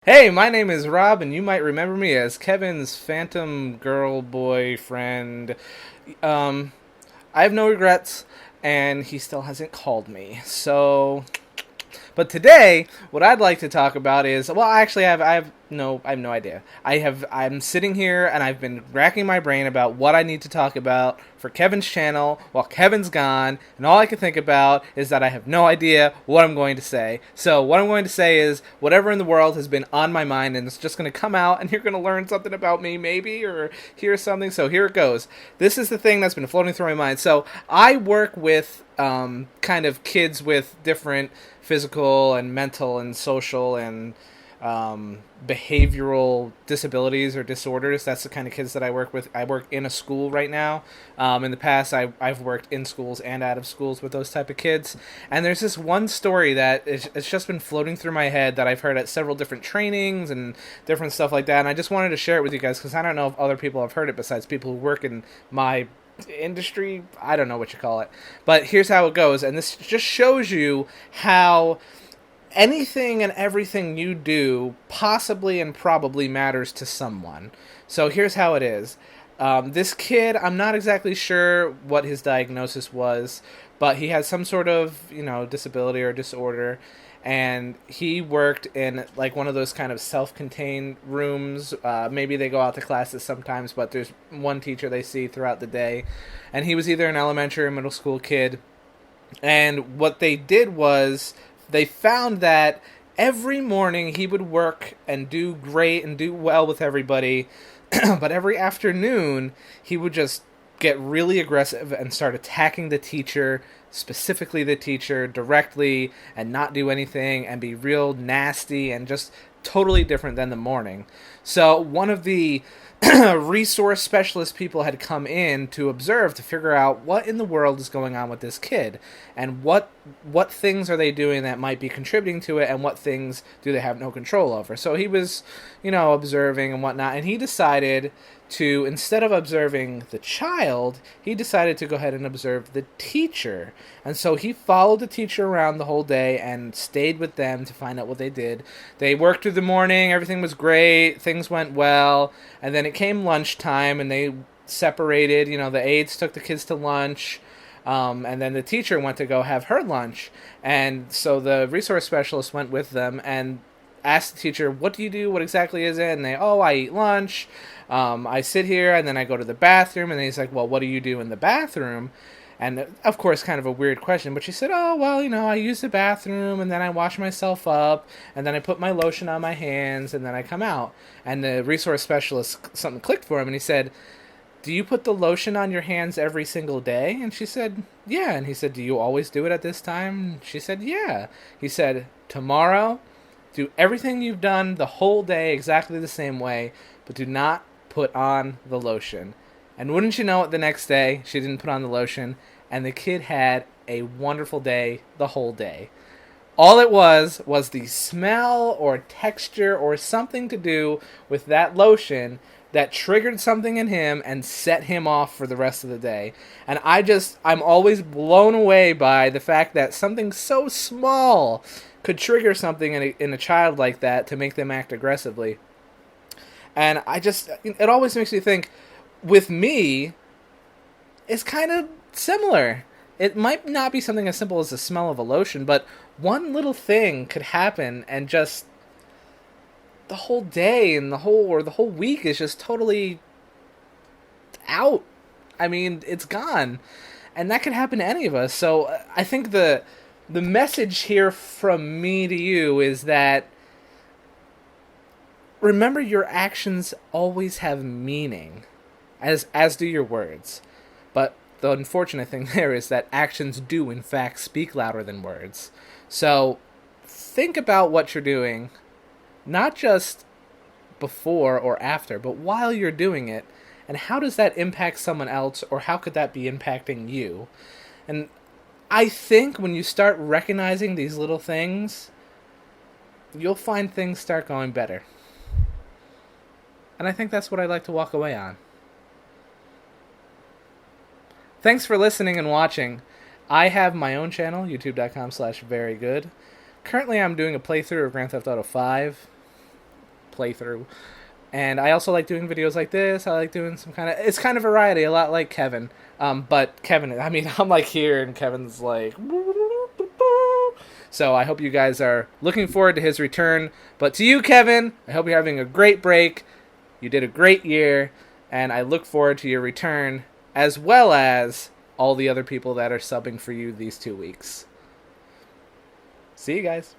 Hey, my name is Rob, and you might remember me as Kevin's phantom girl boyfriend. Um, I have no regrets, and he still hasn't called me. But today, what I'd like to talk about is, well, actually, I have no idea. I'm sitting here and I've been racking my brain about what I need to talk about for Kevin's channel while Kevin's gone, and all I can think about is that I have no idea what I'm going to say. So what I'm going to say is whatever in the world has been on my mind, and it's just going to come out, and you're going to learn something about me, maybe, or hear something. So here it goes. This is the thing that's been floating through my mind. So I work with kind of kids with different physical and mental and social and behavioral disabilities or disorders. That's the kind of kids that I work with. I work in a school right now. In the past, I've worked in schools and out of schools with those type of kids. And there's this one story that it's just been floating through my head that I've heard at several different trainings and different stuff like that. And I just wanted to share it with you guys because I don't know if other people have heard it besides people who work in my industry. I don't know what you call it. But here's how it goes. And this just shows you how anything and everything you do possibly and probably matters to someone. So here's how it is. This kid, I'm not exactly sure what his diagnosis was, but he had some sort of, disability or disorder, and he worked in like one of those kind of self-contained rooms. Maybe they go out to classes sometimes, but there's one teacher they see throughout the day, and he was either an elementary or middle school kid. And what they did was they found that every morning he would work and do great and do well with everybody, but every afternoon he would just get really aggressive and start attacking the teacher, specifically the teacher, directly, and not do anything and be real nasty and just totally different than the morning. So one of the resource specialist people had come in to observe to figure out what in the world is going on with this kid and what things are they doing that might be contributing to it and what things do they have no control over. So he was, observing and whatnot, and he decided to, instead of observing the child, he decided to go ahead and observe the teacher. And so he followed the teacher around the whole day and stayed with them to find out what they did. They worked through the morning, everything was great, things went well, and then it came lunchtime and they separated. The aides took the kids to lunch. And then the teacher went to go have her lunch. And so the resource specialist went with them and asked the teacher, what do you do? What exactly is it? And I eat lunch. I sit here and then I go to the bathroom. And then he's like, well, what do you do in the bathroom? And of course, kind of a weird question, but she said, oh, well, I use the bathroom and then I wash myself up and then I put my lotion on my hands and then I come out. And the resource specialist, something clicked for him and he said, do you put the lotion on your hands every single day? And she said, yeah. And he said, do you always do it at this time? She said, yeah. He said, tomorrow, do everything you've done the whole day exactly the same way, but do not put on the lotion. And wouldn't you know it, the next day, she didn't put on the lotion, and the kid had a wonderful day the whole day. All it was the smell or texture or something to do with that lotion that triggered something in him and set him off for the rest of the day. And I'm always blown away by the fact that something so small could trigger something in a child like that to make them act aggressively. And it always makes me think, with me, it's kind of similar. It might not be something as simple as the smell of a lotion, but one little thing could happen and just the whole day and the whole week is just totally out. I mean, it's gone. And that could happen to any of us. So I think the message here from me to you is that remember, your actions always have meaning, as do your words. But the unfortunate thing there is that actions do in fact speak louder than words. So think about what you're doing, not just before or after, but while you're doing it, and how does that impact someone else, or how could that be impacting you? And I think when you start recognizing these little things, you'll find things start going better. And I think that's what I'd like to walk away on. Thanks for listening and watching. I have my own channel, youtube.com/VaryGoode. Currently I'm doing a playthrough of Grand Theft Auto 5. playthrough. And I also like doing videos like this. I like doing some it's kind of variety, a lot like Kevin. But Kevin, I mean, I'm like here and Kevin's like. So I hope you guys are looking forward to his return. But to you, Kevin, I hope you're having a great break. You did a great year, and I look forward to your return, as well as all the other people that are subbing for you these 2 weeks. See you guys.